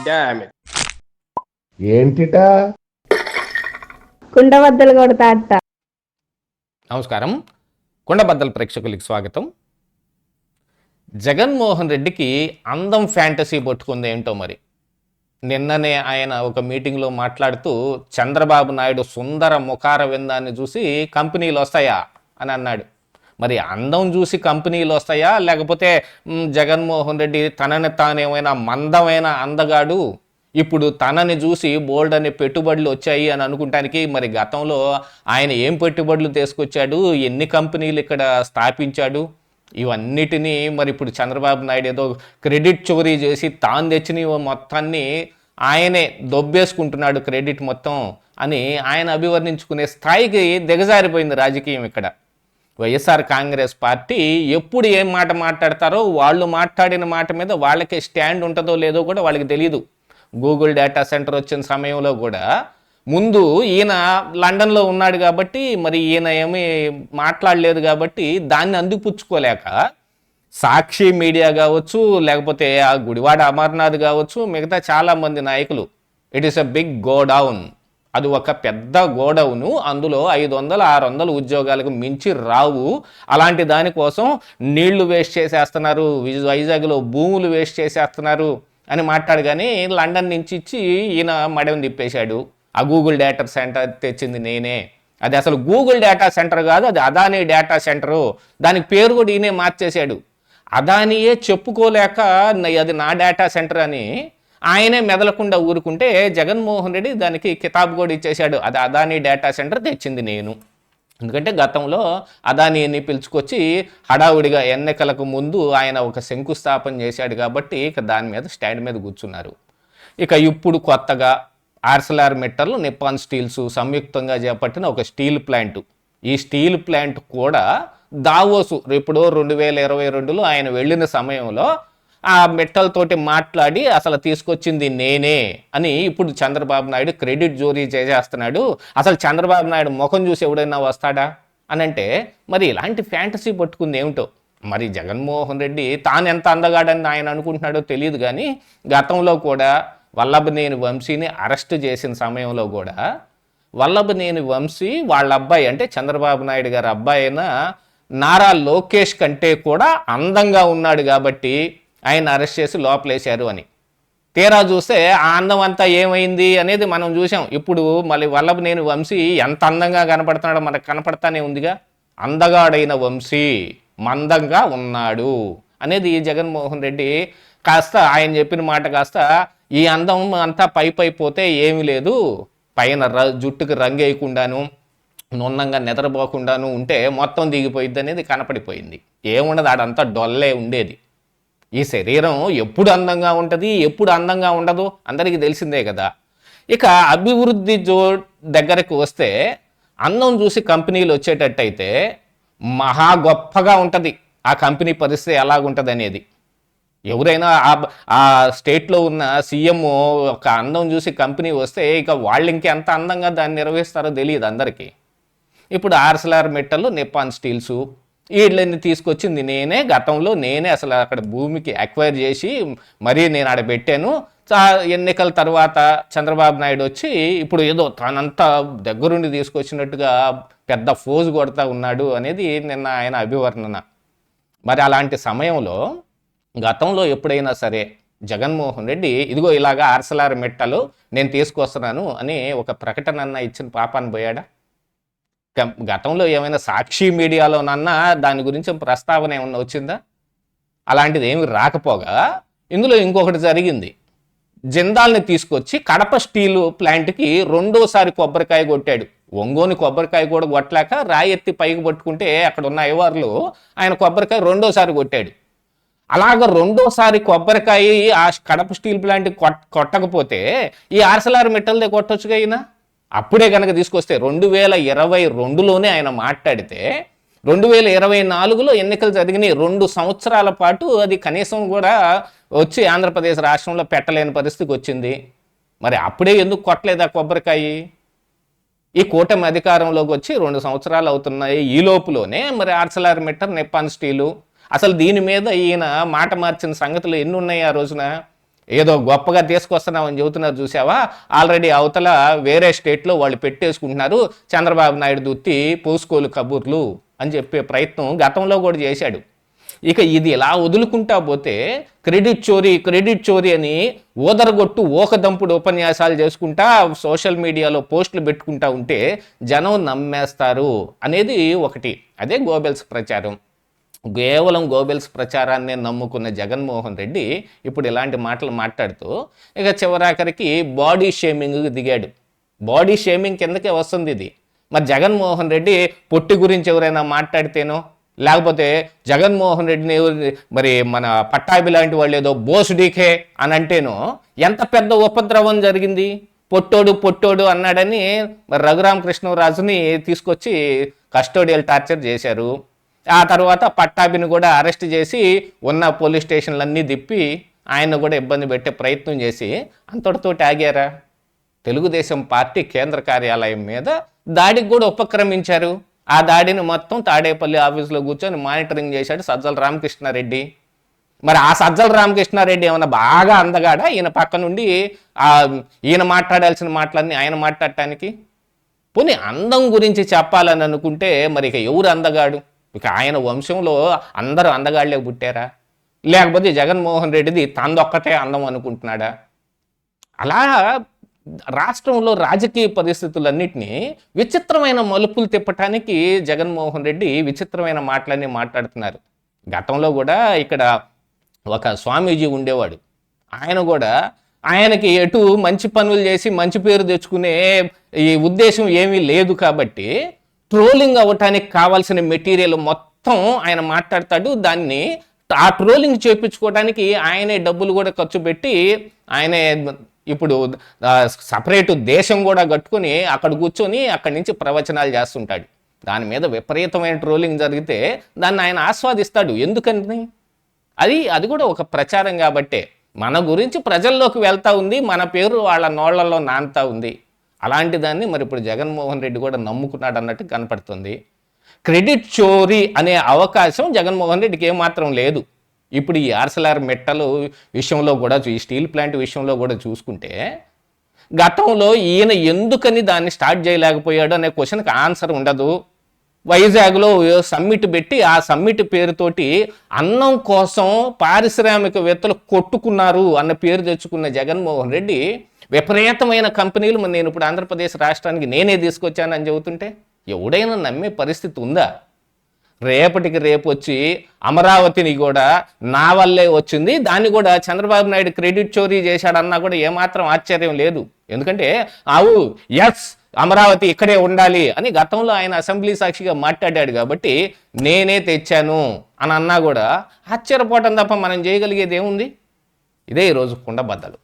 Damn it. ఏంటిటా కుండబద్దలు కొడతా అత్త. నమస్కారం. కుండబద్దల ప్రేక్షకులకి స్వాగతం. జగన్మోహన్ రెడ్డికి అందం ఫ్యాంటసీ పట్టుకుంది ఏంటో మరి. నిన్ననే ఆయన ఒక మీటింగ్లో మాట్లాడుతూ చంద్రబాబు నాయుడు సుందర ముఖార విందాన్ని చూసి కంపెనీలు వస్తాయా అని అన్నాడు. మరి అందం చూసి కంపెనీలు వస్తాయా, లేకపోతే జగన్మోహన్ రెడ్డి తనని తానేమైనా మందమైన అందగాడు, ఇప్పుడు తనని చూసి బోల్డ్ అనే పెట్టుబడులు వచ్చాయి అని అనుకుంటానికి మరి గతంలో ఆయన ఏం పెట్టుబడులు తీసుకొచ్చాడు, ఎన్ని కంపెనీలు ఇక్కడ స్థాపించాడు, ఇవన్నిటినీ మరి ఇప్పుడు చంద్రబాబు నాయుడు ఏదో క్రెడిట్ చోరీ చేసి తాను తెచ్చిన మొత్తాన్ని ఆయనే దొబ్బేసుకుంటున్నాడు క్రెడిట్ మొత్తం అని ఆయన అభివర్ణించుకునే స్థాయికి దిగజారిపోయింది రాజకీయం ఇక్కడ. వైఎస్ఆర్ కాంగ్రెస్ పార్టీ ఎప్పుడు ఏం మాట మాట్లాడతారో, వాళ్ళు మాట్లాడిన మాట మీద వాళ్ళకి స్టాండ్ ఉంటుందో లేదో కూడా వాళ్ళకి తెలియదు. గూగుల్ డేటా సెంటర్ వచ్చిన సమయంలో కూడా ముందు ఈయన లండన్లో ఉన్నాడు కాబట్టి మరి ఈయన ఏమీ మాట్లాడలేదు కాబట్టి దాన్ని అందిపుచ్చుకోలేక సాక్షి మీడియా కావచ్చు, లేకపోతే ఆ గుడివాడ అమర్నాథ్ కావచ్చు, మిగతా చాలామంది నాయకులు, it is a big godown, అది ఒక పెద్ద గోడౌను, అందులో 500-600 ఉద్యోగాలకు మించి రావు, అలాంటి దానికోసం నీళ్లు వేస్ట్ చేసేస్తున్నారు, వైజాగ్లో భూములు వేస్ట్ చేసేస్తున్నారు అని మాట్లాడు. కానీ లండన్ నుంచి ఇచ్చి ఈయన మడెం తిప్పేశాడు. ఆ గూగుల్ డేటా సెంటర్ తెచ్చింది నేనే, అది అసలు గూగుల్ డేటా సెంటర్ కాదు, అది అదానీ డేటా సెంటరు, దానికి పేరు కూడా ఈయనే మార్చేశాడు. అదానియే చెప్పుకోలేక అది నా డేటా సెంటర్ అని ఆయనే మెదలకుండా ఊరుకుంటే జగన్మోహన్ రెడ్డి దానికి కితాబ్ కూడా ఇచ్చేశాడు, అది అదానీ డేటా సెంటర్ తెచ్చింది నేను. ఎందుకంటే గతంలో అదానీని పిలుచుకొచ్చి హడావుడిగా ఎన్నికలకు ముందు ఆయన ఒక శంకుస్థాపన చేశాడు కాబట్టి ఇక దాని మీద స్టాండ్ మీద కూర్చున్నారు. ఇక ఇప్పుడు కొత్తగా ఆర్సెలర్ మిట్టల్, నిప్పాన్ స్టీల్స్ సంయుక్తంగా చేపట్టిన ఒక స్టీల్ ప్లాంట్, ఈ స్టీల్ ప్లాంట్ కూడా దావోసు ఎప్పుడో 2022లో ఆయన వెళ్ళిన సమయంలో ఆ మెట్టల్ తోటి మాట్లాడి అసలు తీసుకొచ్చింది నేనే అని ఇప్పుడు చంద్రబాబు నాయుడు క్రెడిట్ జోరీ చేసేస్తున్నాడు. అసలు చంద్రబాబు నాయుడు ముఖం చూసి ఎవడైనా వస్తాడా అని అంటే మరి ఇలాంటి ఫ్యాంటసీ పట్టుకుంది ఏమిటో. మరి జగన్మోహన్ రెడ్డి తాను ఎంత అందగాడని ఆయన అనుకుంటున్నాడో తెలియదు. కానీ గతంలో కూడా వల్లభనేని వంశీని అరెస్ట్ చేసిన సమయంలో కూడా వల్లభనేని వంశీ వాళ్ళ అబ్బాయి అంటే చంద్రబాబు నాయుడు గారి అబ్బాయి అయిన నారా లోకేష్ కంటే కూడా అందంగా ఉన్నాడు కాబట్టి ఆయన అరెస్ట్ చేసి లోపలేశారు అని. తీరా చూస్తే ఆ అందం అంతా ఏమైంది అనేది మనం చూసాం. ఇప్పుడు మళ్ళీ వల్లభనేని వంశీ ఎంత అందంగా కనపడుతున్నాడో మనకు కనపడతానే ఉందిగా. అందగాడైన వంశీ మందంగా ఉన్నాడు అనేది జగన్మోహన్ రెడ్డి కాస్త ఆయన చెప్పిన మాట కాస్త ఈ అందం అంతా పై పోతే ఏమీ లేదు, పైన జుట్టుకు రంగు వేయకుండాను నున్నంగా నిద్రపోకుండాను ఉంటే మొత్తం దిగిపోయిద్ది అనేది కనపడిపోయింది. ఏముండదు, ఆడంతా డొల్లే ఉండేది. ఈ శరీరం ఎప్పుడు అందంగా ఉంటుంది, ఎప్పుడు అందంగా ఉండదు అందరికీ తెలిసిందే కదా. ఇక అభివృద్ధి దగ్గరకు వస్తే అందం చూసి కంపెనీలు వచ్చేటట్టయితే మహా గొప్పగా ఉంటుంది ఆ కంపెనీ పరిస్థితి ఎలాగుంటుంది అనేది. ఎవరైనా ఆ స్టేట్లో ఉన్న సీఎం ఒక అందం చూసి కంపెనీ వస్తే ఇక వాళ్ళు ఇంకెంత అందంగా దాన్ని నిర్వహిస్తారో తెలియదు అందరికీ. ఇప్పుడు ఆర్సెలర్ మిట్టల్, నిప్పాన్ స్టీల్స్ వీళ్ళని తీసుకొచ్చింది నేనే, గతంలో నేనే అసలు అక్కడ భూమికి అక్వైర్ చేసి మరీ నేను ఆడ పెట్టాను. ఎన్నికల తర్వాత చంద్రబాబు నాయుడు వచ్చి ఇప్పుడు ఏదో తనంతా దగ్గరుండి తీసుకొచ్చినట్టుగా పెద్ద ఫోజు కొడతా ఉన్నాడు అనేది నిన్న ఆయన అభివర్ణన. మరి అలాంటి సమయంలో గతంలో ఎప్పుడైనా సరే జగన్మోహన్ రెడ్డి ఇదిగో ఇలాగా ఆర్సెలర్ మిట్టల్ నేను తీసుకొస్తున్నాను అని ఒక ప్రకటన ఇచ్చిన పాపాన్ని పోయాడా? గతంలో ఏమైనా సాక్షి మీడియాలోనన్నా దాని గురించి ప్రస్తావన ఏమన్నా వచ్చిందా? అలాంటిది ఏమి రాకపోగా ఇందులో ఇంకొకటి జరిగింది. జిందాల్ని తీసుకొచ్చి కడప స్టీల్ ప్లాంట్కి రెండోసారి కొబ్బరికాయ కొట్టాడు. ఒంగోని కొబ్బరికాయ కూడా కొట్టలేక రాయెత్తి పైకి పట్టుకుంటే అక్కడ ఉన్న అయ్యవార్లు ఆయన కొబ్బరికాయ రెండోసారి కొట్టాడు. అలాగ రెండోసారి కొబ్బరికాయ ఆ కడప స్టీల్ ప్లాంట్ కొట్టకపోతే ఈ ఆర్సెలర్ మిట్టల్దే కొట్టొచ్చుగా అయినా. అప్పుడే కనుక తీసుకొస్తే 2022లోనే ఆయన మాట్లాడితే 2024లో ఎన్నికలు జరిగినాయి. 2 సంవత్సరాల పాటు అది కనీసం కూడా వచ్చి ఆంధ్రప్రదేశ్ రాష్ట్రంలో పెట్టలేని పరిస్థితికి వచ్చింది. మరి అప్పుడే ఎందుకు కొట్టలేదా కొబ్బరికాయ? ఈ కూటమి అధికారంలోకి వచ్చి 2 సంవత్సరాలు అవుతున్నాయి. ఈ లోపులోనే మరి ఆర్సెలర్ మిట్టల్, నిప్పాన్ స్టీలు అసలు దీని మీద ఈయన మాట మార్చిన సంగతులు ఎన్ని ఉన్నాయి ఆ రోజున? ఏదో గొప్పగా తీసుకొస్తున్నామని చెబుతున్నారు చూసావా, ఆల్రెడీ అవతల వేరే స్టేట్లో వాళ్ళు పెట్టేసుకుంటున్నారు, చంద్రబాబు నాయుడు దుత్తి పూసుకోలు కబుర్లు అని చెప్పే ప్రయత్నం గతంలో కూడా చేశాడు. ఇక ఇది ఇలా వదులుకుంటా పోతే క్రెడిట్ చోరీ అని ఊదరగొట్టు ఓకదంపుడు ఉపన్యాసాలు చేసుకుంటా సోషల్ మీడియాలో పోస్టులు పెట్టుకుంటా ఉంటే జనం నమ్మేస్తారు అనేది ఒకటి. అదే గోబెల్స్ ప్రచారం. కేవలం గోబెల్స్ ప్రచారాన్ని నమ్ముకున్న జగన్మోహన్ రెడ్డి ఇప్పుడు ఇలాంటి మాటలు మాట్లాడుతూ ఇక చివరాఖరికి బాడీ షేమింగ్ దిగాడు. బాడీ షేమింగ్ కిందకే వస్తుంది ఇది. మరి జగన్మోహన్ రెడ్డి పొట్టి గురించి ఎవరైనా మాట్లాడితేనో, లేకపోతే జగన్మోహన్ రెడ్డిని మరి మన పట్టాభి లాంటి వాళ్ళు ఏదో బోసుడీకే అని అంటేనో ఎంత పెద్ద ఉపద్రవం జరిగింది. పొట్టోడు అన్నాడని మరి రఘురామకృష్ణరాజుని తీసుకొచ్చి కస్టోడియల్ టార్చర్ చేశారు. ఆ తర్వాత పట్టాభిని కూడా అరెస్ట్ చేసి ఉన్న పోలీస్ స్టేషన్లన్నీ తిప్పి ఆయన కూడా ఇబ్బంది పెట్టే ప్రయత్నం చేసి అంతటితో ఆగారా? తెలుగుదేశం పార్టీ కేంద్ర కార్యాలయం మీద దాడికి కూడా ఉపక్రమించారు. ఆ దాడిని మొత్తం తాడేపల్లి ఆఫీసులో కూర్చొని మానిటరింగ్ చేశాడు సజ్జల రామకృష్ణారెడ్డి. మరి ఆ సజ్జల రామకృష్ణారెడ్డి ఏమన్నా బాగా అందగాడా ఈయన పక్క నుండి ఈయన మాట్లాడాల్సిన మాటలన్నీ ఆయన మాట్లాడటానికి? పోనీ అందం గురించి చెప్పాలని అనుకుంటే మరి ఇక ఎవరు అందగాడు? ఇక ఆయన వంశంలో అందరూ అందగాళ్లే పుట్టారా? లేకపోతే జగన్మోహన్ రెడ్డిది తందొక్కటే అందం అనుకుంటున్నాడా? అలా రాష్ట్రంలో రాజకీయ పరిస్థితులన్నింటినీ విచిత్రమైన మలుపులు తిప్పటానికి జగన్మోహన్ రెడ్డి విచిత్రమైన మాటలన్నీ మాట్లాడుతున్నారు. గతంలో కూడా ఇక్కడ ఒక స్వామీజీ ఉండేవాడు. ఆయన కూడా ఆయనకి ఎటు మంచి పనులు చేసి మంచి పేరు తెచ్చుకునే ఈ ఉద్దేశం ఏమీ లేదు కాబట్టి ట్రోలింగ్ అవ్వటానికి కావాల్సిన మెటీరియల్ మొత్తం ఆయన మాట్లాడతాడు. దాన్ని ఆ ట్రోలింగ్ చేయించుకోవడానికి ఆయనే డబ్బులు కూడా ఖర్చు పెట్టి ఆయనే ఇప్పుడు సపరేటు దేశం కూడా కట్టుకొని అక్కడ కూర్చొని అక్కడి నుంచి ప్రవచనాలు చేస్తుంటాడు. దాని మీద విపరీతమైన ట్రోలింగ్ జరిగితే దాన్ని ఆయన ఆస్వాదిస్తాడు. ఎందుకని? అది కూడా ఒక ప్రచారం కాబట్టే. మన గురించి ప్రజల్లోకి వెళ్తా ఉంది, మన పేరు వాళ్ళ నోళ్లలో నానుతా ఉంది. అలాంటి దాన్ని మరి ఇప్పుడు జగన్మోహన్ రెడ్డి కూడా నమ్ముకున్నాడు అన్నట్టు కనపడుతుంది. క్రెడిట్ చోరీ అనే అవకాశం జగన్మోహన్ రెడ్డికి ఏమాత్రం లేదు. ఇప్పుడు ఈ ఆర్సెలర్ మెట్టలు విషయంలో కూడా, ఈ స్టీల్ ప్లాంట్ విషయంలో కూడా చూసుకుంటే గతంలో ఈయన ఎందుకని దాన్ని స్టార్ట్ చేయలేకపోయాడు అనే క్వశ్చన్కి ఆన్సర్ ఉండదు. వైజాగ్లో సమ్మిట్ పెట్టి ఆ సమ్మిట్ పేరుతోటి అన్నం కోసం పారిశ్రామికవేత్తలు కొట్టుకున్నారు అన్న పేరు తెచ్చుకున్న జగన్మోహన్ రెడ్డి విపరీతమైన కంపెనీలు నేను ఇప్పుడు ఆంధ్రప్రదేశ్ రాష్ట్రానికి నేనే తీసుకొచ్చానని చెబుతుంటే ఎవడైనా నమ్మే పరిస్థితి ఉందా? రేపటికి రేపు వచ్చి అమరావతిని కూడా నా వల్లే వచ్చింది, దాన్ని కూడా చంద్రబాబు నాయుడు క్రెడిట్ చోరీ చేశాడన్నా కూడా ఏమాత్రం ఆశ్చర్యం లేదు. ఎందుకంటే ఎస్ అమరావతి ఇక్కడే ఉండాలి అని గతంలో ఆయన అసెంబ్లీ సాక్షిగా మాట్లాడాడు కాబట్టి నేనే తెచ్చాను అని అన్నా కూడా ఆశ్చర్యపోవటం తప్ప మనం చేయగలిగేది ఏముంది? ఇదే ఈరోజు కుండబద్దలు.